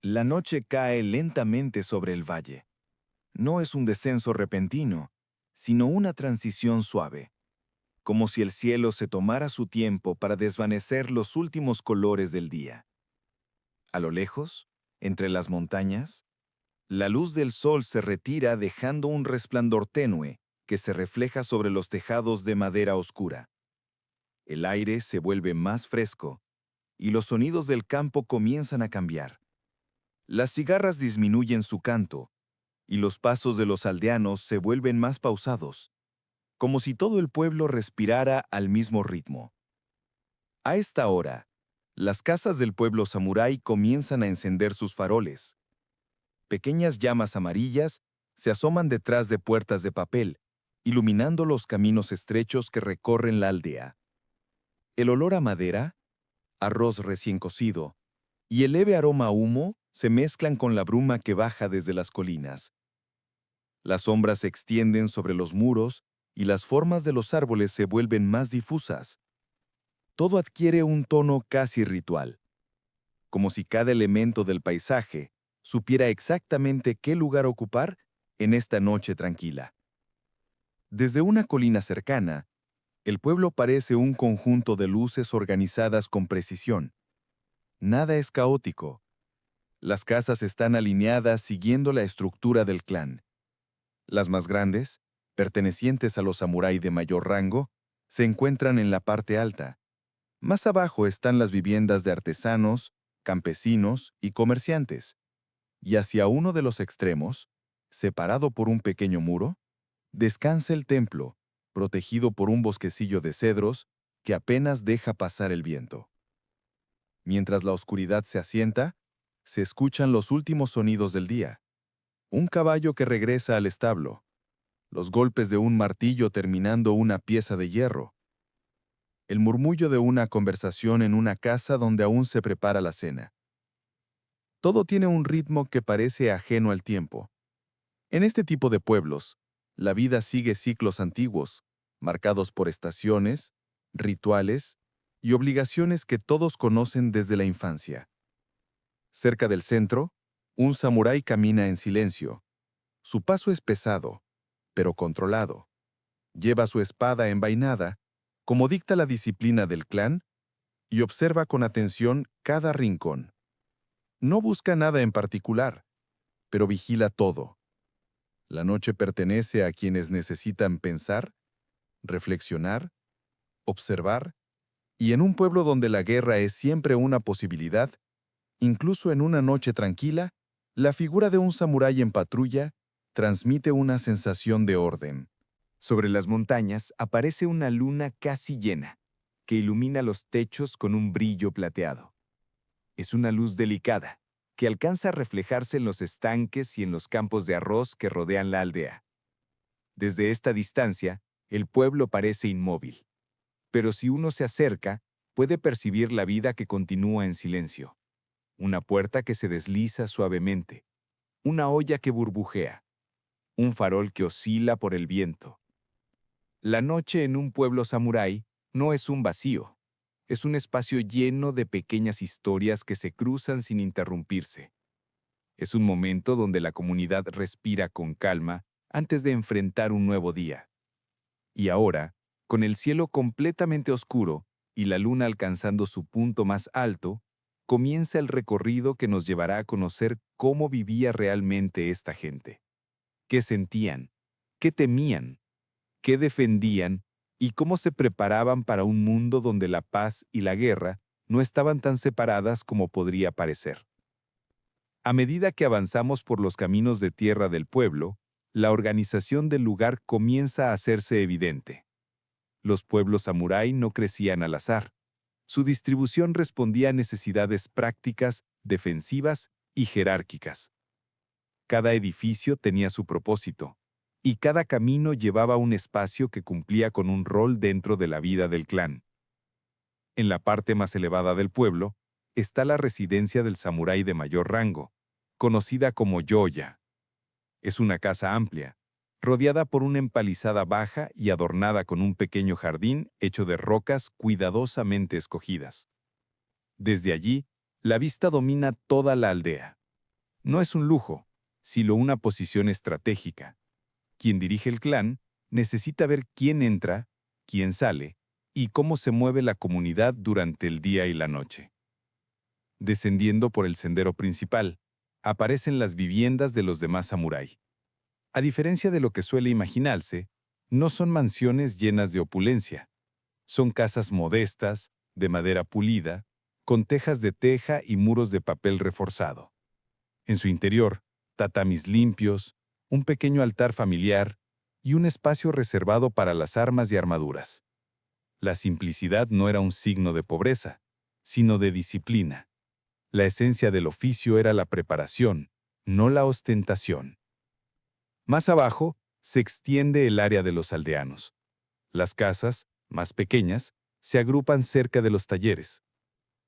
La noche cae lentamente sobre el valle. No es un descenso repentino, sino una transición suave, como si el cielo se tomara su tiempo para desvanecer los últimos colores del día. A lo lejos, entre las montañas, la luz del sol se retira dejando un resplandor tenue que se refleja sobre los tejados de madera oscura. El aire se vuelve más fresco y los sonidos del campo comienzan a cambiar. Las cigarras disminuyen su canto y los pasos de los aldeanos se vuelven más pausados, como si todo el pueblo respirara al mismo ritmo. A esta hora, las casas del pueblo samurái comienzan a encender sus faroles. Pequeñas llamas amarillas se asoman detrás de puertas de papel, iluminando los caminos estrechos que recorren la aldea. El olor a madera, arroz recién cocido y el leve aroma a humo se mezclan con la bruma que baja desde las colinas. Las sombras se extienden sobre los muros y las formas de los árboles se vuelven más difusas. Todo adquiere un tono casi ritual, como si cada elemento del paisaje supiera exactamente qué lugar ocupar en esta noche tranquila. Desde una colina cercana, el pueblo parece un conjunto de luces organizadas con precisión. Nada es caótico. Las casas están alineadas siguiendo la estructura del clan. Las más grandes, pertenecientes a los samurái de mayor rango, se encuentran en la parte alta. Más abajo están las viviendas de artesanos, campesinos y comerciantes. Y hacia uno de los extremos, separado por un pequeño muro, descansa el templo, protegido por un bosquecillo de cedros que apenas deja pasar el viento. Mientras la oscuridad se asienta, se escuchan los últimos sonidos del día. Un caballo que regresa al establo, los golpes de un martillo terminando una pieza de hierro, el murmullo de una conversación en una casa donde aún se prepara la cena. Todo tiene un ritmo que parece ajeno al tiempo. En este tipo de pueblos, la vida sigue ciclos antiguos, marcados por estaciones, rituales y obligaciones que todos conocen desde la infancia. Cerca del centro, un samurái camina en silencio. Su paso es pesado, pero controlado. Lleva su espada envainada, como dicta la disciplina del clan, y observa con atención cada rincón. No busca nada en particular, pero vigila todo. La noche pertenece a quienes necesitan pensar, reflexionar, observar, y en un pueblo donde la guerra es siempre una posibilidad, incluso en una noche tranquila, la figura de un samurái en patrulla transmite una sensación de orden. Sobre las montañas aparece una luna casi llena, que ilumina los techos con un brillo plateado. Es una luz delicada, que alcanza a reflejarse en los estanques y en los campos de arroz que rodean la aldea. Desde esta distancia, el pueblo parece inmóvil, pero si uno se acerca, puede percibir la vida que continúa en silencio. Una puerta que se desliza suavemente, una olla que burbujea, un farol que oscila por el viento. La noche en un pueblo samurái no es un vacío, es un espacio lleno de pequeñas historias que se cruzan sin interrumpirse. Es un momento donde la comunidad respira con calma antes de enfrentar un nuevo día. Y ahora, con el cielo completamente oscuro y la luna alcanzando su punto más alto, comienza el recorrido que nos llevará a conocer cómo vivía realmente esta gente. ¿Qué sentían? ¿Qué temían? ¿Qué defendían? ¿Y cómo se preparaban para un mundo donde la paz y la guerra no estaban tan separadas como podría parecer? A medida que avanzamos por los caminos de tierra del pueblo, la organización del lugar comienza a hacerse evidente. Los pueblos samurái no crecían al azar. Su distribución respondía a necesidades prácticas, defensivas y jerárquicas. Cada edificio tenía su propósito, y cada camino llevaba un espacio que cumplía con un rol dentro de la vida del clan. En la parte más elevada del pueblo está la residencia del samurái de mayor rango, conocida como yoya. Es una casa amplia, rodeada por una empalizada baja y adornada con un pequeño jardín hecho de rocas cuidadosamente escogidas. Desde allí, la vista domina toda la aldea. No es un lujo, sino una posición estratégica. Quien dirige el clan necesita ver quién entra, quién sale y cómo se mueve la comunidad durante el día y la noche. Descendiendo por el sendero principal, aparecen las viviendas de los demás samurái. A diferencia de lo que suele imaginarse, no son mansiones llenas de opulencia. Son casas modestas, de madera pulida, con tejas de teja y muros de papel reforzado. En su interior, tatamis limpios, un pequeño altar familiar y un espacio reservado para las armas y armaduras. La simplicidad no era un signo de pobreza, sino de disciplina. La esencia del oficio era la preparación, no la ostentación. Más abajo se extiende el área de los aldeanos. Las casas, más pequeñas, se agrupan cerca de los talleres.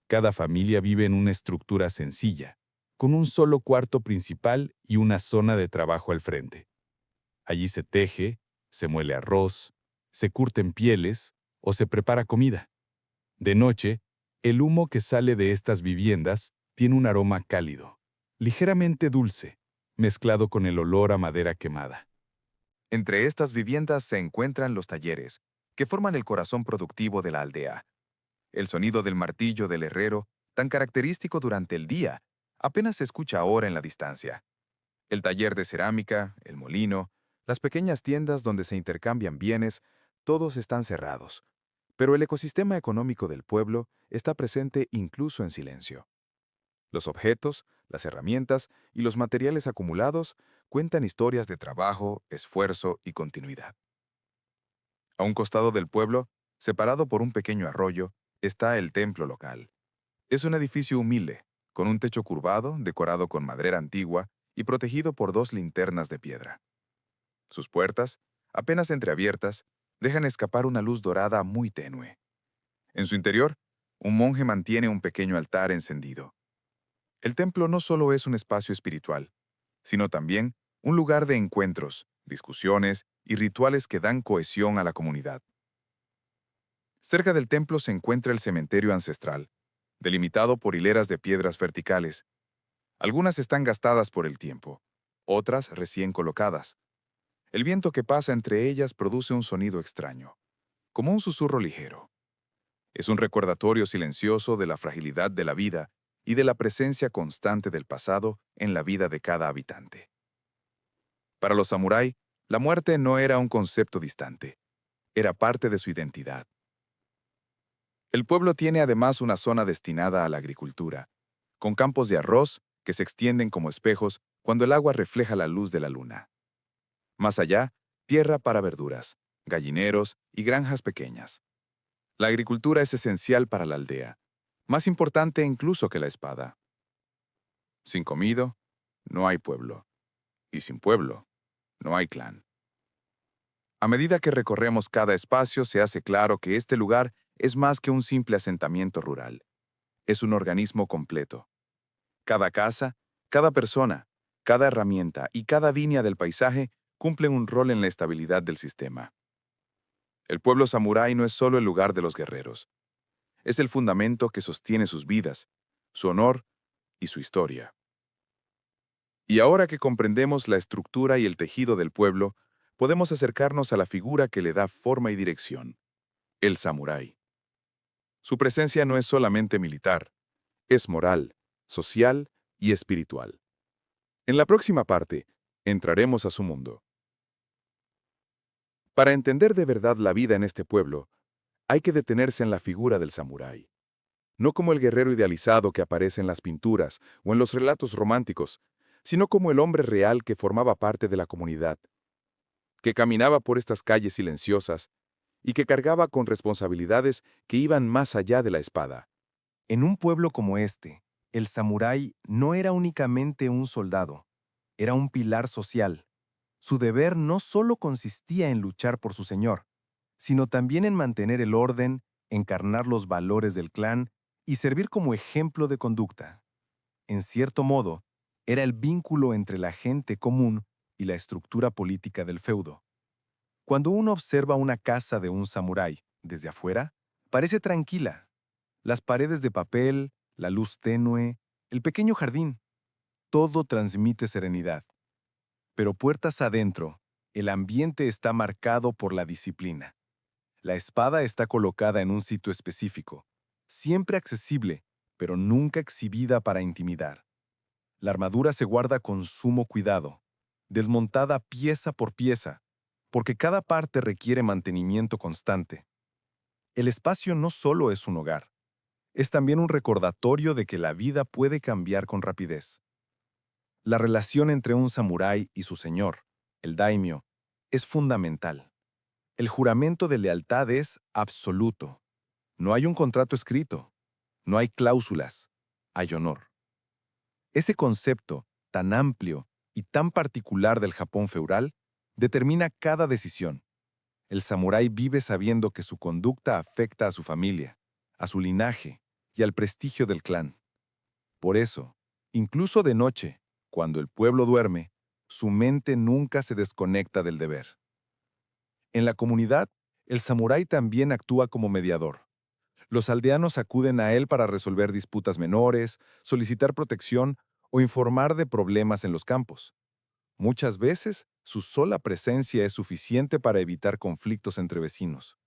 Cada familia vive en una estructura sencilla, con un solo cuarto principal y una zona de trabajo al frente. Allí se teje, se muele arroz, se curten pieles o se prepara comida. De noche, el humo que sale de estas viviendas tiene un aroma cálido, ligeramente dulce, mezclado con el olor a madera quemada. Entre estas viviendas se encuentran los talleres, que forman el corazón productivo de la aldea. El sonido del martillo del herrero, tan característico durante el día, apenas se escucha ahora en la distancia. El taller de cerámica, el molino, las pequeñas tiendas donde se intercambian bienes, todos están cerrados. Pero el ecosistema económico del pueblo está presente incluso en silencio. Los objetos, las herramientas y los materiales acumulados cuentan historias de trabajo, esfuerzo y continuidad. A un costado del pueblo, separado por un pequeño arroyo, está el templo local. Es un edificio humilde, con un techo curvado, decorado con madera antigua y protegido por dos linternas de piedra. Sus puertas, apenas entreabiertas, dejan escapar una luz dorada muy tenue. En su interior, un monje mantiene un pequeño altar encendido. El templo no solo es un espacio espiritual, sino también un lugar de encuentros, discusiones y rituales que dan cohesión a la comunidad. Cerca del templo se encuentra el cementerio ancestral, delimitado por hileras de piedras verticales. Algunas están gastadas por el tiempo, otras recién colocadas. El viento que pasa entre ellas produce un sonido extraño, como un susurro ligero. Es un recordatorio silencioso de la fragilidad de la vida y de la presencia constante del pasado en la vida de cada habitante. Para los samurái, la muerte no era un concepto distante, era parte de su identidad. El pueblo tiene además una zona destinada a la agricultura, con campos de arroz que se extienden como espejos cuando el agua refleja la luz de la luna. Más allá, tierra para verduras, gallineros y granjas pequeñas. La agricultura es esencial para la aldea, más importante incluso que la espada. Sin comida, no hay pueblo, y sin pueblo, no hay clan. A medida que recorremos cada espacio, se hace claro que este lugar es más que un simple asentamiento rural. Es un organismo completo. Cada casa, cada persona, cada herramienta y cada línea del paisaje cumplen un rol en la estabilidad del sistema. El pueblo samurái no es solo el lugar de los guerreros. Es el fundamento que sostiene sus vidas, su honor y su historia. Y ahora que comprendemos la estructura y el tejido del pueblo, podemos acercarnos a la figura que le da forma y dirección, el samurái. Su presencia no es solamente militar, es moral, social y espiritual. En la próxima parte, entraremos a su mundo. Para entender de verdad la vida en este pueblo, hay que detenerse en la figura del samurái. No como el guerrero idealizado que aparece en las pinturas o en los relatos románticos, sino como el hombre real que formaba parte de la comunidad, que caminaba por estas calles silenciosas y que cargaba con responsabilidades que iban más allá de la espada. En un pueblo como este, el samurái no era únicamente un soldado, era un pilar social. Su deber no solo consistía en luchar por su señor, sino también en mantener el orden, encarnar los valores del clan y servir como ejemplo de conducta. En cierto modo, era el vínculo entre la gente común y la estructura política del feudo. Cuando uno observa una casa de un samurái desde afuera, parece tranquila. Las paredes de papel, la luz tenue, el pequeño jardín. todo transmite serenidad. Pero puertas adentro, el ambiente está marcado por la disciplina. La espada está colocada en un sitio específico, siempre accesible, pero nunca exhibida para intimidar. La armadura se guarda con sumo cuidado, desmontada pieza por pieza, porque cada parte requiere mantenimiento constante. El espacio no solo es un hogar, es también un recordatorio de que la vida puede cambiar con rapidez. La relación entre un samurái y su señor, el daimyo, es fundamental. El juramento de lealtad es absoluto. No hay un contrato escrito, no hay cláusulas, hay honor. Ese concepto, tan amplio y tan particular del Japón feudal, determina cada decisión. El samurái vive sabiendo que su conducta afecta a su familia, a su linaje y al prestigio del clan. Por eso, incluso de noche, cuando el pueblo duerme, su mente nunca se desconecta del deber. En la comunidad, el samurái también actúa como mediador. Los aldeanos acuden a él para resolver disputas menores, solicitar protección o informar de problemas en los campos. Muchas veces, su sola presencia es suficiente para evitar conflictos entre vecinos.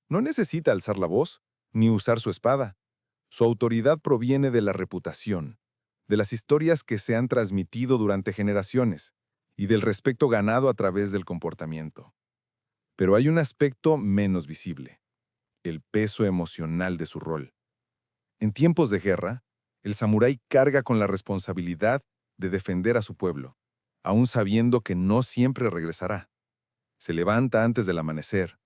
No necesita alzar la voz, ni usar su espada. Su autoridad proviene de la reputación, de las historias que se han transmitido durante generaciones y del respeto ganado a través del comportamiento. Pero hay un aspecto menos visible: el peso emocional de su rol. En tiempos de guerra, el samurái carga con la responsabilidad de defender a su pueblo, aun sabiendo que no siempre regresará. Se levanta antes del amanecer,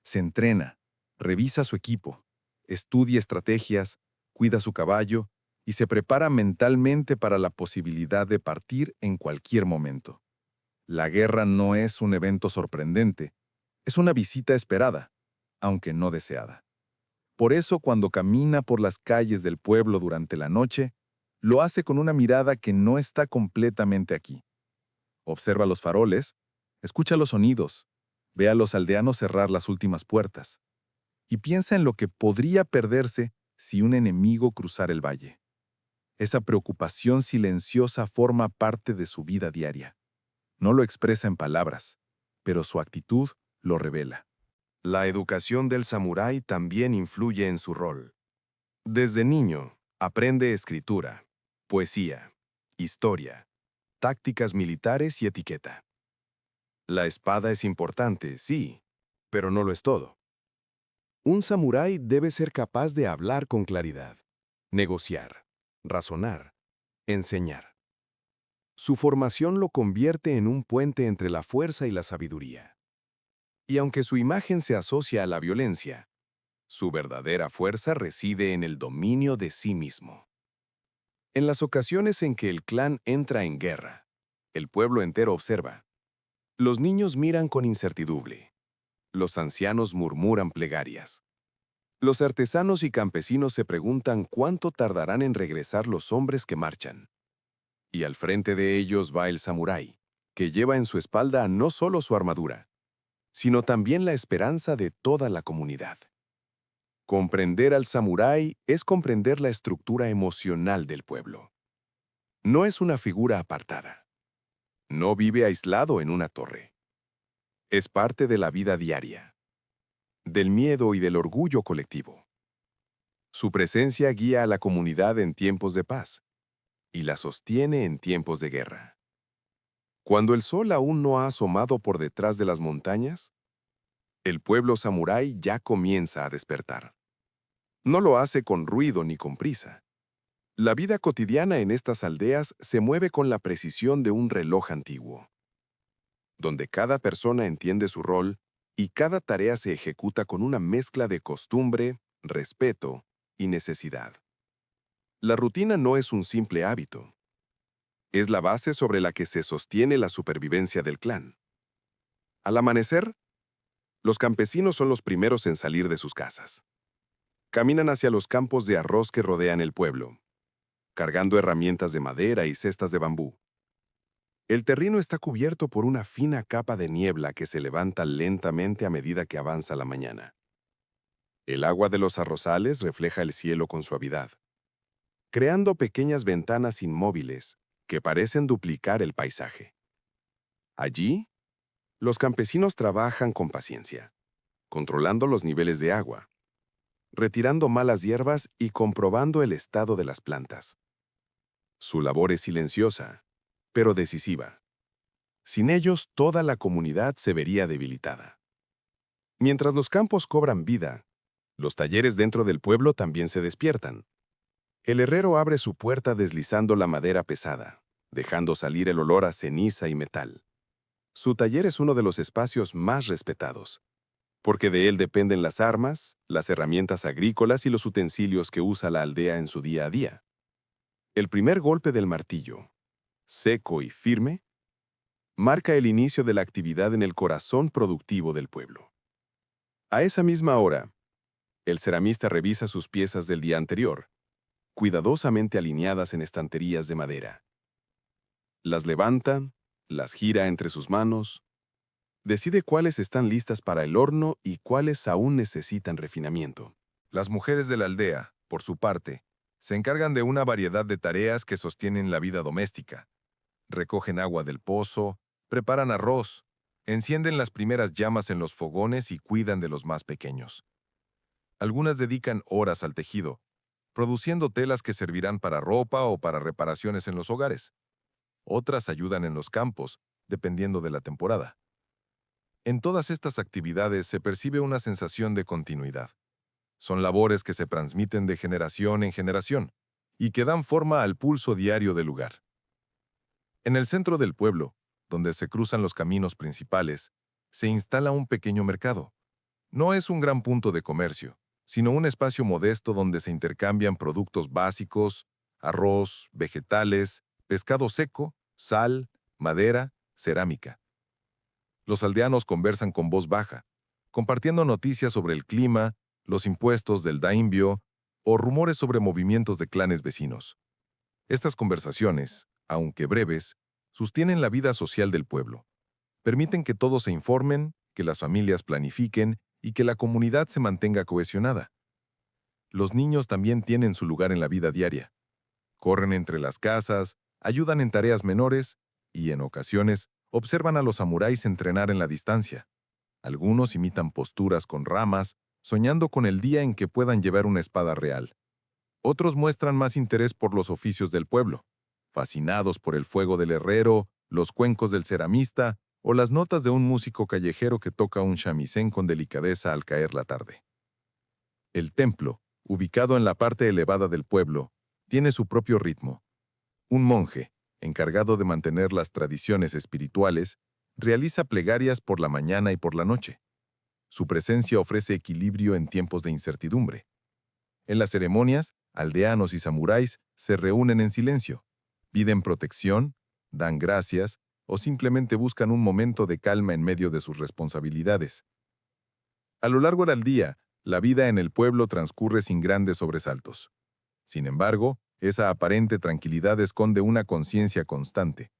se entrena, revisa su equipo, estudia estrategias, cuida su caballo y se prepara mentalmente para la posibilidad de partir en cualquier momento. La guerra no es un evento sorprendente, es una visita esperada, aunque no deseada. Por eso, cuando camina por las calles del pueblo durante la noche, lo hace con una mirada que no está completamente aquí. Observa los faroles, escucha los sonidos, ve a los aldeanos cerrar las últimas puertas y piensa en lo que podría perderse si un enemigo cruzara el valle. Esa preocupación silenciosa forma parte de su vida diaria. No lo expresa en palabras, pero su actitud lo revela. La educación del samurái también influye en su rol. Desde niño, aprende escritura, poesía, historia, tácticas militares y etiqueta. La espada es importante, sí, pero no lo es todo. Un samurái debe ser capaz de hablar con claridad, negociar, razonar, enseñar. Su formación lo convierte en un puente entre la fuerza y la sabiduría. Y aunque su imagen se asocia a la violencia, su verdadera fuerza reside en el dominio de sí mismo. En las ocasiones en que el clan entra en guerra, el pueblo entero observa. Los niños miran con incertidumbre. Los ancianos murmuran plegarias. Los artesanos y campesinos se preguntan cuánto tardarán en regresar los hombres que marchan. Y al frente de ellos va el samurái, que lleva en su espalda no solo su armadura, sino también la esperanza de toda la comunidad. Comprender al samurái es comprender la estructura emocional del pueblo. No es una figura apartada. No vive aislado en una torre. Es parte de la vida diaria, del miedo y del orgullo colectivo. Su presencia guía a la comunidad en tiempos de paz y la sostiene en tiempos de guerra. Cuando el sol aún no ha asomado por detrás de las montañas, el pueblo samurái ya comienza a despertar. No lo hace con ruido ni con prisa. La vida cotidiana en estas aldeas se mueve con la precisión de un reloj antiguo, donde cada persona entiende su rol y cada tarea se ejecuta con una mezcla de costumbre, respeto y necesidad. La rutina no es un simple hábito. Es la base sobre la que se sostiene la supervivencia del clan. Al amanecer, los campesinos son los primeros en salir de sus casas. Caminan hacia los campos de arroz que rodean el pueblo, cargando herramientas de madera y cestas de bambú. El terreno está cubierto por una fina capa de niebla que se levanta lentamente a medida que avanza la mañana. El agua de los arrozales refleja el cielo con suavidad, creando pequeñas ventanas inmóviles que parecen duplicar el paisaje. Allí, los campesinos trabajan con paciencia, controlando los niveles de agua, retirando malas hierbas y comprobando el estado de las plantas. Su labor es silenciosa, pero decisiva. Sin ellos, toda la comunidad se vería debilitada. Mientras los campos cobran vida, los talleres dentro del pueblo también se despiertan. El herrero abre su puerta deslizando la madera pesada, dejando salir el olor a ceniza y metal. Su taller es uno de los espacios más respetados, porque de él dependen las armas, las herramientas agrícolas y los utensilios que usa la aldea en su día a día. El primer golpe del martillo, seco y firme, marca el inicio de la actividad en el corazón productivo del pueblo. A esa misma hora, el ceramista revisa sus piezas del día anterior, cuidadosamente alineadas en estanterías de madera. Las levanta, las gira entre sus manos, decide cuáles están listas para el horno y cuáles aún necesitan refinamiento. Las mujeres de la aldea, por su parte, se encargan de una variedad de tareas que sostienen la vida doméstica. Recogen agua del pozo, preparan arroz, encienden las primeras llamas en los fogones y cuidan de los más pequeños. Algunas dedican horas al tejido, produciendo telas que servirán para ropa o para reparaciones en los hogares. Otras ayudan en los campos, dependiendo de la temporada. En todas estas actividades se percibe una sensación de continuidad. Son labores que se transmiten de generación en generación y que dan forma al pulso diario del lugar. En el centro del pueblo, donde se cruzan los caminos principales, se instala un pequeño mercado. No es un gran punto de comercio, sino un espacio modesto donde se intercambian productos básicos, arroz, vegetales, pescado seco, sal, madera, cerámica. Los aldeanos conversan con voz baja, compartiendo noticias sobre el clima, los impuestos del daimbyo o rumores sobre movimientos de clanes vecinos. Estas conversaciones, aunque breves, sostienen la vida social del pueblo. Permiten que todos se informen, que las familias planifiquen y que la comunidad se mantenga cohesionada. Los niños también tienen su lugar en la vida diaria. Corren entre las casas, ayudan en tareas menores y, en ocasiones, observan a los samuráis entrenar en la distancia. Algunos imitan posturas con ramas, soñando con el día en que puedan llevar una espada real. Otros muestran más interés por los oficios del pueblo, fascinados por el fuego del herrero, los cuencos del ceramista o las notas de un músico callejero que toca un shamisen con delicadeza al caer la tarde. El templo, ubicado en la parte elevada del pueblo, tiene su propio ritmo. Un monje, encargado de mantener las tradiciones espirituales, realiza plegarias por la mañana y por la noche. Su presencia ofrece equilibrio en tiempos de incertidumbre. En las ceremonias, aldeanos y samuráis se reúnen en silencio, piden protección, dan gracias o simplemente buscan un momento de calma en medio de sus responsabilidades. A lo largo del día, la vida en el pueblo transcurre sin grandes sobresaltos. Sin embargo, esa aparente tranquilidad esconde una conciencia constante,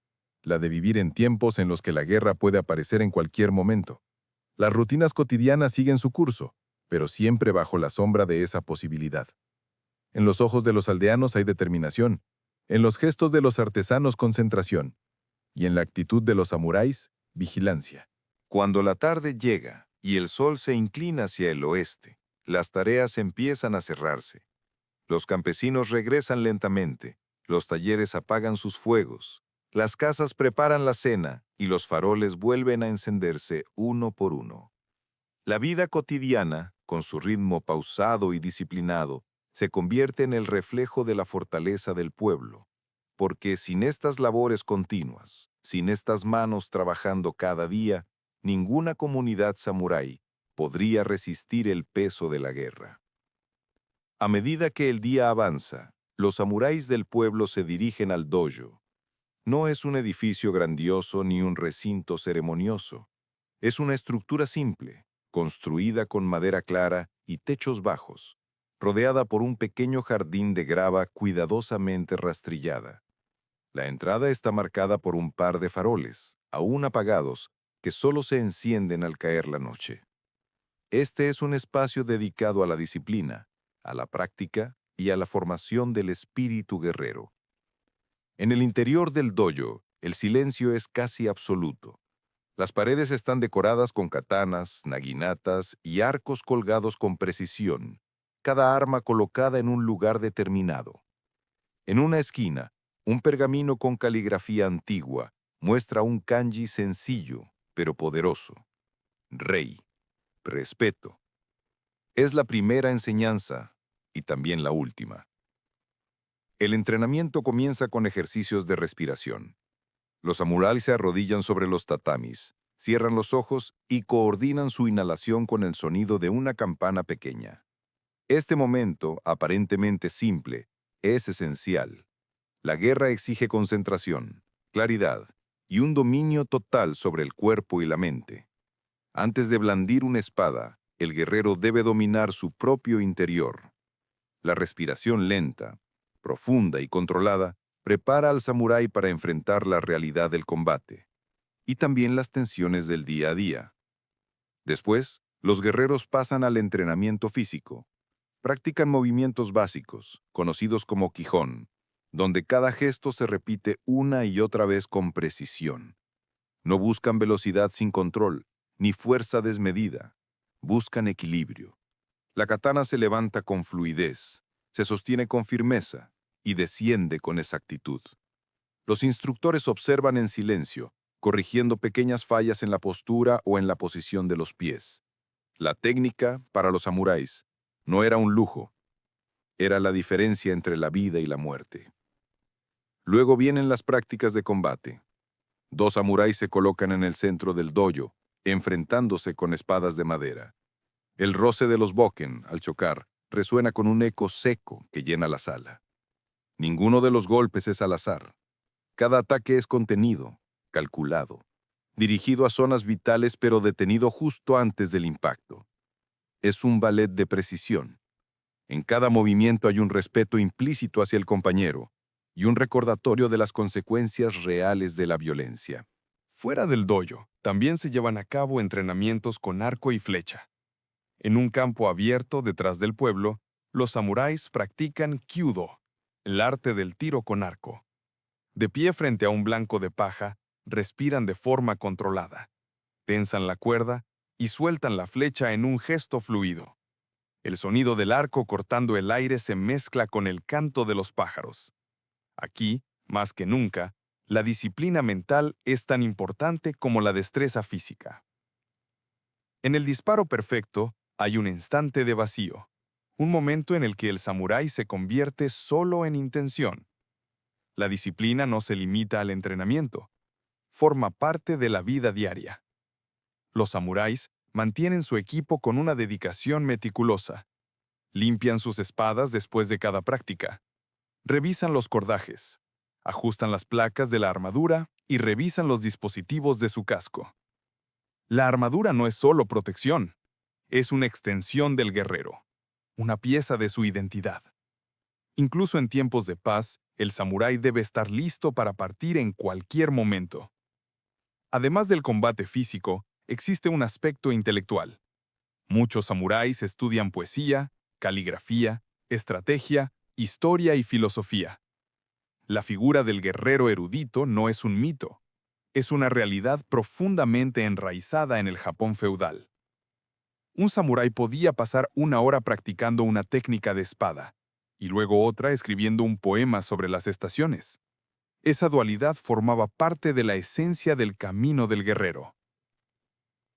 la de vivir en tiempos en los que la guerra puede aparecer en cualquier momento. Las rutinas cotidianas siguen su curso, pero siempre bajo la sombra de esa posibilidad. En los ojos de los aldeanos hay determinación, en los gestos de los artesanos concentración, y en la actitud de los samuráis, vigilancia. Cuando la tarde llega y el sol se inclina hacia el oeste, las tareas empiezan a cerrarse. Los campesinos regresan lentamente, los talleres apagan sus fuegos, las casas preparan la cena y los faroles vuelven a encenderse uno por uno. La vida cotidiana, con su ritmo pausado y disciplinado, se convierte en el reflejo de la fortaleza del pueblo, porque sin estas labores continuas, sin estas manos trabajando cada día, ninguna comunidad samurái podría resistir el peso de la guerra. A medida que el día avanza, los samuráis del pueblo se dirigen al dojo. No es un edificio grandioso ni un recinto ceremonioso. Es una estructura simple, construida con madera clara y techos bajos, rodeada por un pequeño jardín de grava cuidadosamente rastrillada. La entrada está marcada por un par de faroles, aún apagados, que solo se encienden al caer la noche. Este es un espacio dedicado a la disciplina, a la práctica y a la formación del espíritu guerrero. En el interior del dojo, el silencio es casi absoluto. Las paredes están decoradas con katanas, naginatas y arcos colgados con precisión, cada arma colocada en un lugar determinado. En una esquina, un pergamino con caligrafía antigua muestra un kanji sencillo, pero poderoso. Rei, respeto. Es la primera enseñanza y también la última. El entrenamiento comienza con ejercicios de respiración. Los samuráis se arrodillan sobre los tatamis, cierran los ojos y coordinan su inhalación con el sonido de una campana pequeña. Este momento, aparentemente simple, es esencial. La guerra exige concentración, claridad y un dominio total sobre el cuerpo y la mente. Antes de blandir una espada, el guerrero debe dominar su propio interior. La respiración lenta, profunda y controlada prepara al samurái para enfrentar la realidad del combate y también las tensiones del día a día. Después, los guerreros pasan al entrenamiento físico. Practican movimientos básicos, conocidos como Kihon, donde cada gesto se repite una y otra vez con precisión. No buscan velocidad sin control, ni fuerza desmedida. Buscan equilibrio. La katana se levanta con fluidez, se sostiene con firmeza y desciende con exactitud. Los instructores observan en silencio, corrigiendo pequeñas fallas en la postura o en la posición de los pies. La técnica, para los samuráis, no era un lujo, era la diferencia entre la vida y la muerte. Luego vienen las prácticas de combate. Dos samuráis se colocan en el centro del dojo, enfrentándose con espadas de madera. El roce de los boken, al chocar, resuena con un eco seco que llena la sala. Ninguno de los golpes es al azar. Cada ataque es contenido, calculado, dirigido a zonas vitales pero detenido justo antes del impacto. Es un ballet de precisión. En cada movimiento hay un respeto implícito hacia el compañero y un recordatorio de las consecuencias reales de la violencia. Fuera del dojo, también se llevan a cabo entrenamientos con arco y flecha. En un campo abierto detrás del pueblo, los samuráis practican kyudo, el arte del tiro con arco. De pie frente a un blanco de paja, respiran de forma controlada. Tensan la cuerda y sueltan la flecha en un gesto fluido. El sonido del arco cortando el aire se mezcla con el canto de los pájaros. Aquí, más que nunca, la disciplina mental es tan importante como la destreza física. En el disparo perfecto hay un instante de vacío, un momento en el que el samurái se convierte solo en intención. La disciplina no se limita al entrenamiento, forma parte de la vida diaria. Los samuráis mantienen su equipo con una dedicación meticulosa. Limpian sus espadas después de cada práctica. Revisan los cordajes, ajustan las placas de la armadura y revisan los dispositivos de su casco. La armadura no es solo protección, es una extensión del guerrero, una pieza de su identidad. Incluso en tiempos de paz, el samurái debe estar listo para partir en cualquier momento. Además del combate físico, existe un aspecto intelectual. Muchos samuráis estudian poesía, caligrafía, estrategia, historia y filosofía. La figura del guerrero erudito no es un mito, es una realidad profundamente enraizada en el Japón feudal. Un samurái podía pasar una hora practicando una técnica de espada, y luego otra escribiendo un poema sobre las estaciones. Esa dualidad formaba parte de la esencia del camino del guerrero.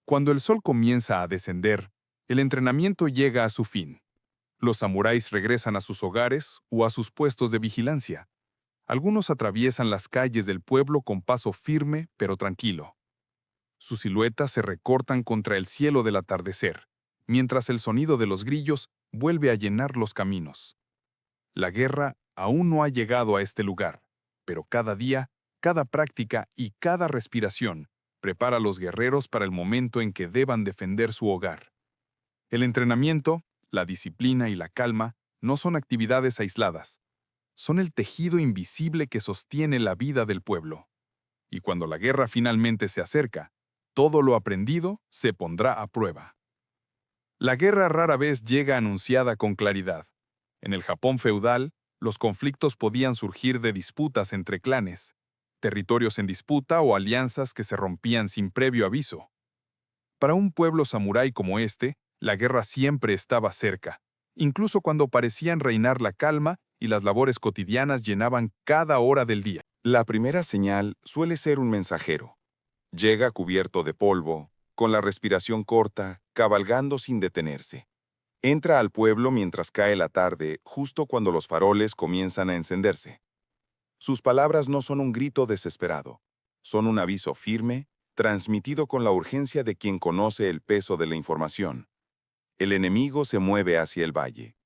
Cuando el sol comienza a descender, el entrenamiento llega a su fin. Los samuráis regresan a sus hogares o a sus puestos de vigilancia. Algunos atraviesan las calles del pueblo con paso firme pero tranquilo. Sus siluetas se recortan contra el cielo del atardecer, mientras el sonido de los grillos vuelve a llenar los caminos. La guerra aún no ha llegado a este lugar, pero cada día, cada práctica y cada respiración prepara a los guerreros para el momento en que deban defender su hogar. El entrenamiento, la disciplina y la calma no son actividades aisladas. Son el tejido invisible que sostiene la vida del pueblo. Y cuando la guerra finalmente se acerca, todo lo aprendido se pondrá a prueba. La guerra rara vez llega anunciada con claridad. En el Japón feudal, Los conflictos podían surgir de disputas entre clanes, territorios en disputa o alianzas que se rompían sin previo aviso. Para un pueblo samurái como este, la guerra siempre estaba cerca, incluso cuando parecían reinar la calma y las labores cotidianas llenaban cada hora del día. La primera señal suele ser un mensajero. Llega cubierto de polvo, con la respiración corta, cabalgando sin detenerse. Entra al pueblo mientras cae la tarde, justo cuando los faroles comienzan a encenderse. Sus palabras no son un grito desesperado, son un aviso firme, transmitido con la urgencia de quien conoce el peso de la información. El enemigo se mueve hacia el valle.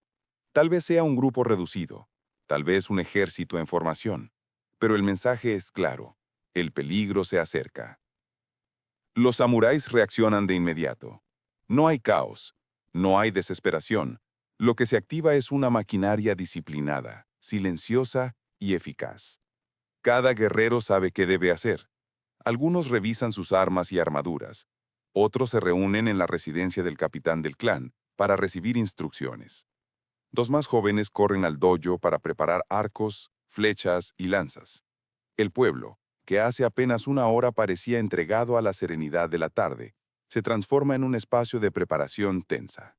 Tal vez sea un grupo reducido, tal vez un ejército en formación, pero el mensaje es claro: el peligro se acerca. Los samuráis reaccionan de inmediato. No hay caos, no hay desesperación. Lo que se activa es una maquinaria disciplinada, silenciosa y eficaz. Cada guerrero sabe qué debe hacer. Algunos revisan sus armas y armaduras. Otros se reúnen en la residencia del capitán del clan para recibir instrucciones. Dos más jóvenes corren al dojo para preparar arcos, flechas y lanzas. El pueblo, que hace apenas una hora parecía entregado a la serenidad de la tarde, se transforma en un espacio de preparación tensa.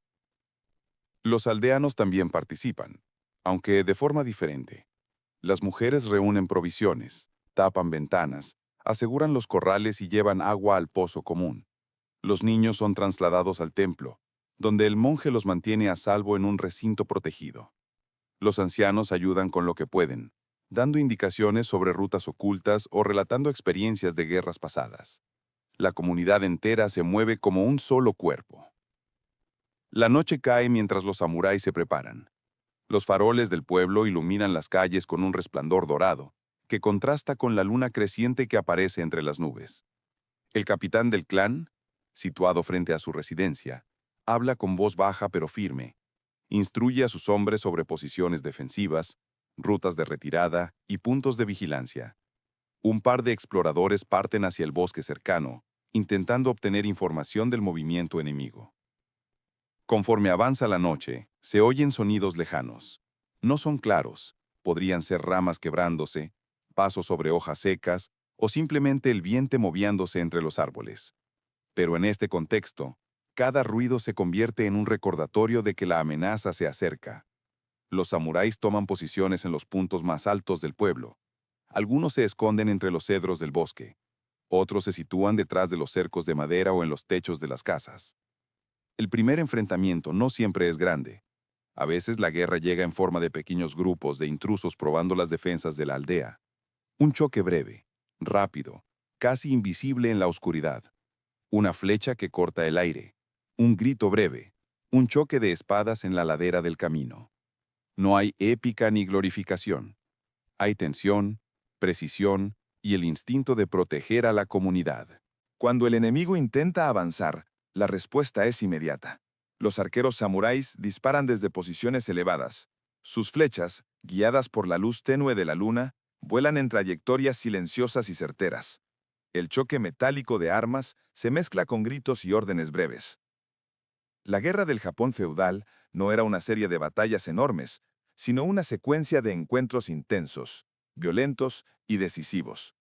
Los aldeanos también participan, aunque de forma diferente. Las mujeres reúnen provisiones, tapan ventanas, aseguran los corrales y llevan agua al pozo común. Los niños son trasladados al templo, donde el monje los mantiene a salvo en un recinto protegido. Los ancianos ayudan con lo que pueden, dando indicaciones sobre rutas ocultas o relatando experiencias de guerras pasadas. La comunidad entera se mueve como un solo cuerpo. La noche cae mientras los samuráis se preparan. Los faroles del pueblo iluminan las calles con un resplandor dorado, que contrasta con la luna creciente que aparece entre las nubes. El capitán del clan, situado frente a su residencia, habla con voz baja pero firme. Instruye a sus hombres sobre posiciones defensivas, rutas de retirada y puntos de vigilancia. Un par de exploradores parten hacia el bosque cercano, intentando obtener información del movimiento enemigo. Conforme avanza la noche, se oyen sonidos lejanos. No son claros, podrían ser ramas quebrándose, pasos sobre hojas secas o simplemente el viento moviéndose entre los árboles. Pero en este contexto, cada ruido se convierte en un recordatorio de que la amenaza se acerca. Los samuráis toman posiciones en los puntos más altos del pueblo. Algunos se esconden entre los cedros del bosque. Otros se sitúan detrás de los cercos de madera o en los techos de las casas. El primer enfrentamiento no siempre es grande. A veces la guerra llega en forma de pequeños grupos de intrusos probando las defensas de la aldea. Un choque breve, rápido, casi invisible en la oscuridad. Una flecha que corta el aire. Un grito breve. Un choque de espadas en la ladera del camino. No hay épica ni glorificación. Hay tensión, precisión y el instinto de proteger a la comunidad. Cuando el enemigo intenta avanzar, la respuesta es inmediata. Los arqueros samuráis disparan desde posiciones elevadas. Sus flechas, guiadas por la luz tenue de la luna, vuelan en trayectorias silenciosas y certeras. El choque metálico de armas se mezcla con gritos y órdenes breves. La guerra del Japón feudal no era una serie de batallas enormes, sino una secuencia de encuentros intensos, violentos y decisivos.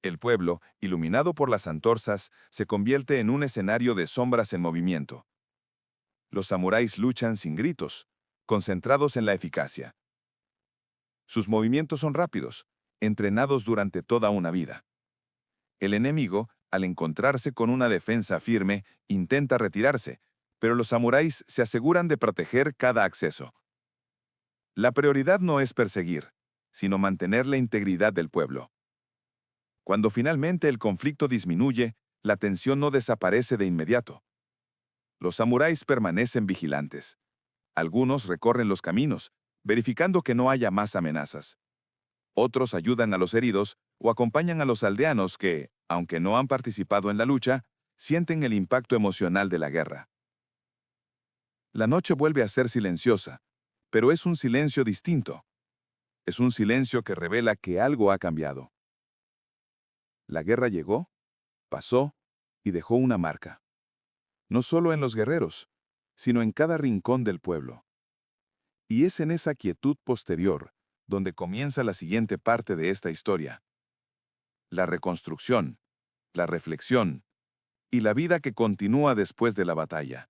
El pueblo, iluminado por las antorchas, se convierte en un escenario de sombras en movimiento. Los samuráis luchan sin gritos, concentrados en la eficacia. Sus movimientos son rápidos, entrenados durante toda una vida. El enemigo, al encontrarse con una defensa firme, intenta retirarse, pero los samuráis se aseguran de proteger cada acceso. La prioridad no es perseguir, sino mantener la integridad del pueblo. Cuando finalmente el conflicto disminuye, la tensión no desaparece de inmediato. Los samuráis permanecen vigilantes. Algunos recorren los caminos, verificando que no haya más amenazas. Otros ayudan a los heridos o acompañan a los aldeanos que, aunque no han participado en la lucha, sienten el impacto emocional de la guerra. La noche vuelve a ser silenciosa, pero es un silencio distinto. Es un silencio que revela que algo ha cambiado. La guerra llegó, pasó y dejó una marca. No solo en los guerreros, sino en cada rincón del pueblo. Y es en esa quietud posterior donde comienza la siguiente parte de esta historia. La reconstrucción, la reflexión y la vida que continúa después de la batalla.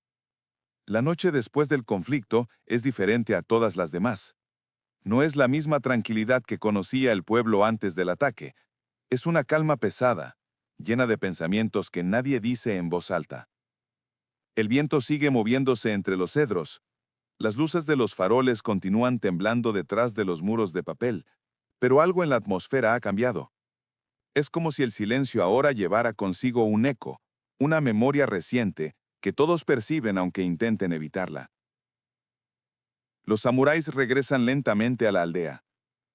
La noche después del conflicto es diferente a todas las demás. No es la misma tranquilidad que conocía el pueblo antes del ataque. Es una calma pesada, llena de pensamientos que nadie dice en voz alta. El viento sigue moviéndose entre los cedros. Las luces de los faroles continúan temblando detrás de los muros de papel, pero algo en la atmósfera ha cambiado. Es como si el silencio ahora llevara consigo un eco, una memoria reciente que todos perciben aunque intenten evitarla. Los samuráis regresan lentamente a la aldea.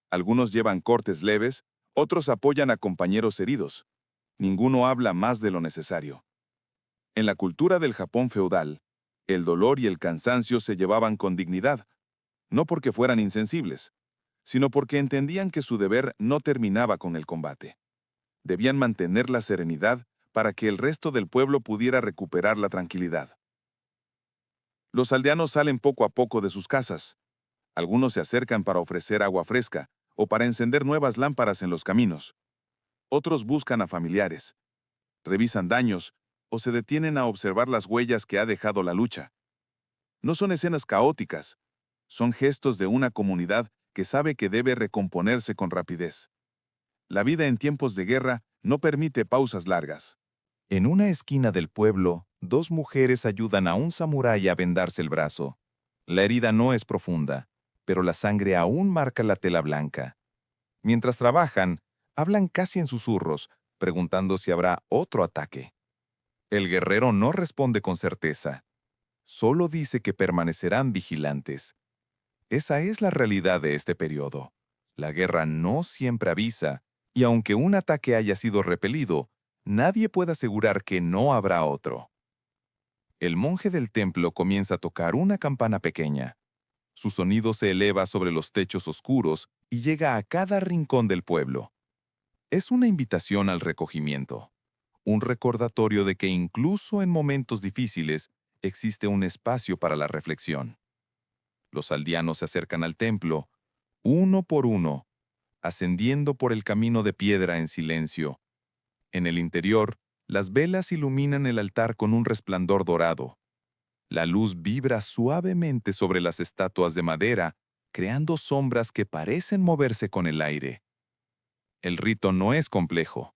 Algunos llevan cortes leves, otros apoyan a compañeros heridos. Ninguno habla más de lo necesario. En la cultura del Japón feudal, el dolor y el cansancio se llevaban con dignidad, no porque fueran insensibles, sino porque entendían que su deber no terminaba con el combate. Debían mantener la serenidad para que el resto del pueblo pudiera recuperar la tranquilidad. Los aldeanos salen poco a poco de sus casas. Algunos se acercan para ofrecer agua fresca o para encender nuevas lámparas en los caminos. Otros buscan a familiares, revisan daños o se detienen a observar las huellas que ha dejado la lucha. No son escenas caóticas, son gestos de una comunidad que sabe que debe recomponerse con rapidez. La vida en tiempos de guerra no permite pausas largas. En una esquina del pueblo, dos mujeres ayudan a un samurái a vendarse el brazo. La herida no es profunda, pero la sangre aún marca la tela blanca. Mientras trabajan, hablan casi en susurros, preguntando si habrá otro ataque. El guerrero no responde con certeza. Solo dice que permanecerán vigilantes. Esa es la realidad de este periodo. La guerra no siempre avisa, y aunque un ataque haya sido repelido, nadie puede asegurar que no habrá otro. El monje del templo comienza a tocar una campana pequeña. Su sonido se eleva sobre los techos oscuros y llega a cada rincón del pueblo. Es una invitación al recogimiento, un recordatorio de que incluso en momentos difíciles existe un espacio para la reflexión. Los aldeanos se acercan al templo, uno por uno, ascendiendo por el camino de piedra en silencio. En el interior, las velas iluminan el altar con un resplandor dorado. La luz vibra suavemente sobre las estatuas de madera, creando sombras que parecen moverse con el aire. El rito no es complejo.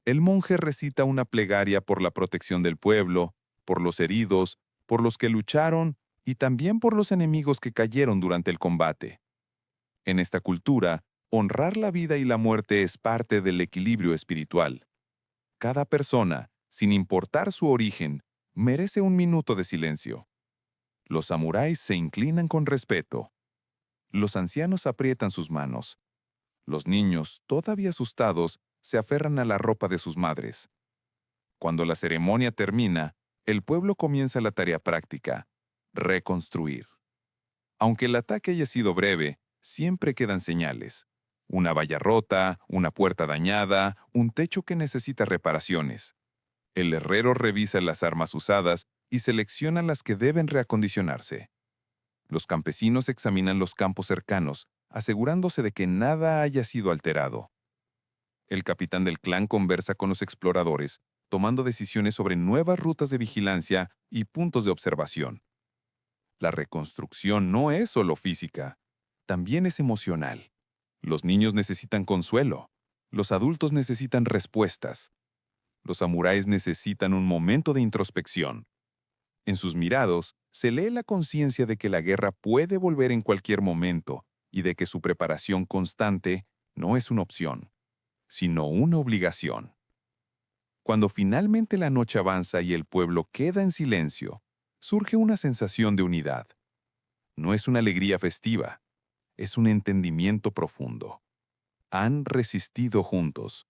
El monje recita una plegaria por la protección del pueblo, por los heridos, por los que lucharon y también por los enemigos que cayeron durante el combate. En esta cultura, honrar la vida y la muerte es parte del equilibrio espiritual. Cada persona, sin importar su origen, merece un minuto de silencio. Los samuráis se inclinan con respeto. Los ancianos aprietan sus manos. Los niños, todavía asustados, se aferran a la ropa de sus madres. Cuando la ceremonia termina, el pueblo comienza la tarea práctica: reconstruir. Aunque el ataque haya sido breve, siempre quedan señales. Una valla rota, una puerta dañada, un techo que necesita reparaciones. El herrero revisa las armas usadas y selecciona las que deben reacondicionarse. Los campesinos examinan los campos cercanos, asegurándose de que nada haya sido alterado. El capitán del clan conversa con los exploradores, tomando decisiones sobre nuevas rutas de vigilancia y puntos de observación. La reconstrucción no es solo física, también es emocional. Los niños necesitan consuelo, los adultos necesitan respuestas. Los samuráis necesitan un momento de introspección. En sus mirados se lee la conciencia de que la guerra puede volver en cualquier momento y de que su preparación constante no es una opción, sino una obligación. Cuando finalmente la noche avanza y el pueblo queda en silencio, surge una sensación de unidad. No es una alegría festiva, es un entendimiento profundo. Han resistido juntos.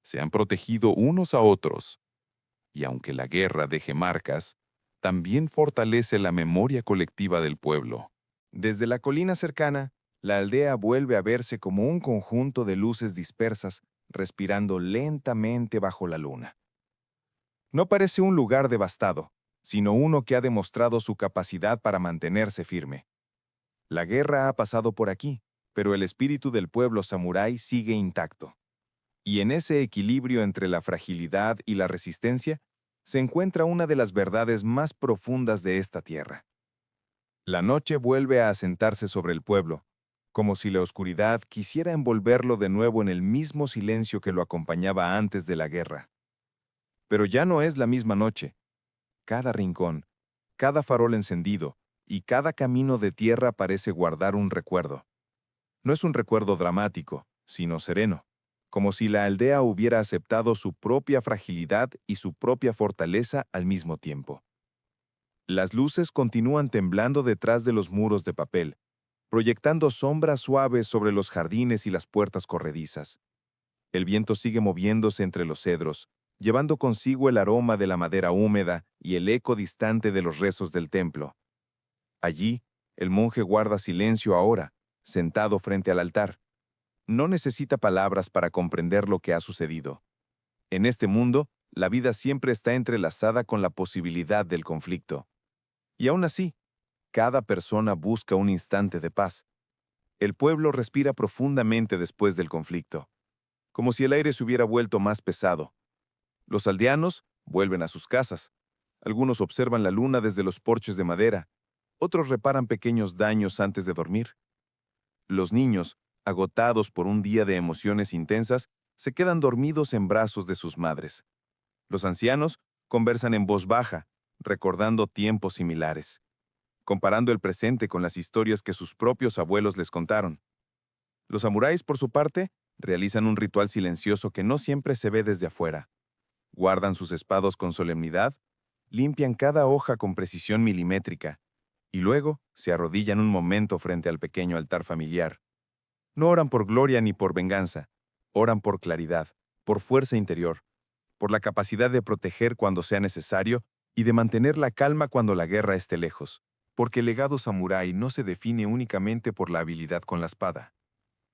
Se han protegido unos a otros. Y aunque la guerra deje marcas, también fortalece la memoria colectiva del pueblo. Desde la colina cercana, la aldea vuelve a verse como un conjunto de luces dispersas, respirando lentamente bajo la luna. No parece un lugar devastado, sino uno que ha demostrado su capacidad para mantenerse firme. La guerra ha pasado por aquí, pero el espíritu del pueblo samurái sigue intacto. Y en ese equilibrio entre la fragilidad y la resistencia, se encuentra una de las verdades más profundas de esta tierra. La noche vuelve a asentarse sobre el pueblo, como si la oscuridad quisiera envolverlo de nuevo en el mismo silencio que lo acompañaba antes de la guerra. Pero ya no es la misma noche. Cada rincón, cada farol encendido y cada camino de tierra parece guardar un recuerdo. No es un recuerdo dramático, sino sereno, como si la aldea hubiera aceptado su propia fragilidad y su propia fortaleza al mismo tiempo. Las luces continúan temblando detrás de los muros de papel, proyectando sombras suaves sobre los jardines y las puertas corredizas. El viento sigue moviéndose entre los cedros, llevando consigo el aroma de la madera húmeda y el eco distante de los rezos del templo. Allí, el monje guarda silencio ahora, sentado frente al altar. No necesita palabras para comprender lo que ha sucedido. En este mundo, la vida siempre está entrelazada con la posibilidad del conflicto. Y aún así, cada persona busca un instante de paz. El pueblo respira profundamente después del conflicto, como si el aire se hubiera vuelto más pesado. Los aldeanos vuelven a sus casas. Algunos observan la luna desde los porches de madera. Otros reparan pequeños daños antes de dormir. Los niños, agotados por un día de emociones intensas, se quedan dormidos en brazos de sus madres. Los ancianos conversan en voz baja, recordando tiempos similares, comparando el presente con las historias que sus propios abuelos les contaron. Los samuráis, por su parte, realizan un ritual silencioso que no siempre se ve desde afuera. Guardan sus espados con solemnidad, limpian cada hoja con precisión milimétrica, y luego se arrodillan un momento frente al pequeño altar familiar. No oran por gloria ni por venganza, oran por claridad, por fuerza interior, por la capacidad de proteger cuando sea necesario y de mantener la calma cuando la guerra esté lejos. Porque el legado samurái no se define únicamente por la habilidad con la espada.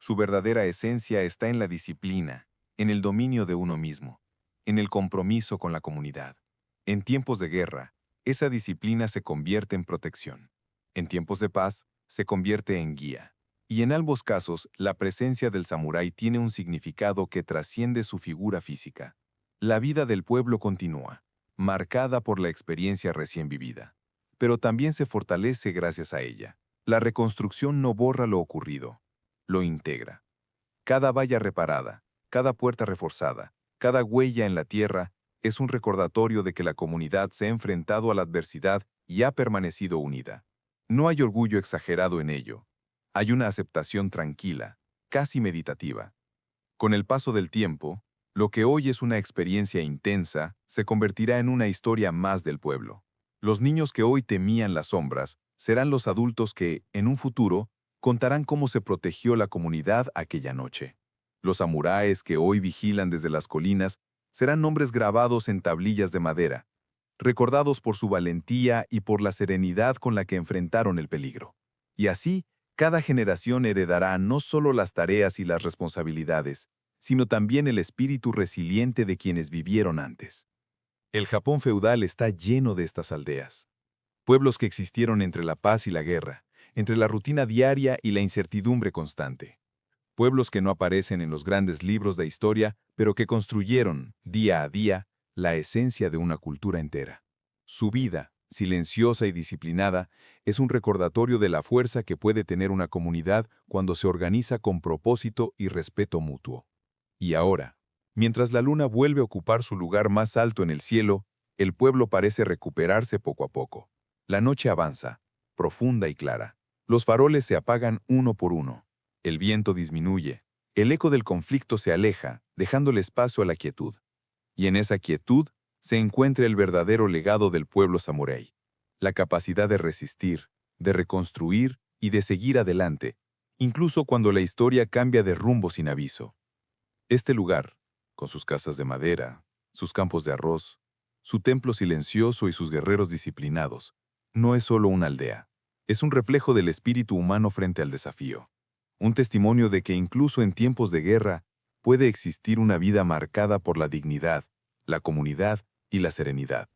Su verdadera esencia está en la disciplina, en el dominio de uno mismo, en el compromiso con la comunidad. En tiempos de guerra, esa disciplina se convierte en protección. En tiempos de paz, se convierte en guía. Y en ambos casos, la presencia del samurái tiene un significado que trasciende su figura física. La vida del pueblo continúa, marcada por la experiencia recién vivida, pero también se fortalece gracias a ella. La reconstrucción no borra lo ocurrido, lo integra. Cada valla reparada, cada puerta reforzada, cada huella en la tierra es un recordatorio de que la comunidad se ha enfrentado a la adversidad y ha permanecido unida. No hay orgullo exagerado en ello. Hay una aceptación tranquila, casi meditativa. Con el paso del tiempo, lo que hoy es una experiencia intensa se convertirá en una historia más del pueblo. Los niños que hoy temían las sombras serán los adultos que, en un futuro, contarán cómo se protegió la comunidad aquella noche. Los samuráes que hoy vigilan desde las colinas serán nombres grabados en tablillas de madera, recordados por su valentía y por la serenidad con la que enfrentaron el peligro. Y así, cada generación heredará no solo las tareas y las responsabilidades, sino también el espíritu resiliente de quienes vivieron antes. El Japón feudal está lleno de estas aldeas. Pueblos que existieron entre la paz y la guerra, entre la rutina diaria y la incertidumbre constante. Pueblos que no aparecen en los grandes libros de historia, pero que construyeron, día a día, la esencia de una cultura entera. Su vida, silenciosa y disciplinada, es un recordatorio de la fuerza que puede tener una comunidad cuando se organiza con propósito y respeto mutuo. Y ahora, mientras la luna vuelve a ocupar su lugar más alto en el cielo, el pueblo parece recuperarse poco a poco. La noche avanza, profunda y clara. Los faroles se apagan uno por uno. El viento disminuye. El eco del conflicto se aleja, dejándole espacio a la quietud. Y en esa quietud se encuentra el verdadero legado del pueblo samurái. La capacidad de resistir, de reconstruir y de seguir adelante, incluso cuando la historia cambia de rumbo sin aviso. Este lugar, con sus casas de madera, sus campos de arroz, su templo silencioso y sus guerreros disciplinados, no es solo una aldea. Es un reflejo del espíritu humano frente al desafío. Un testimonio de que incluso en tiempos de guerra puede existir una vida marcada por la dignidad, la comunidad y la serenidad.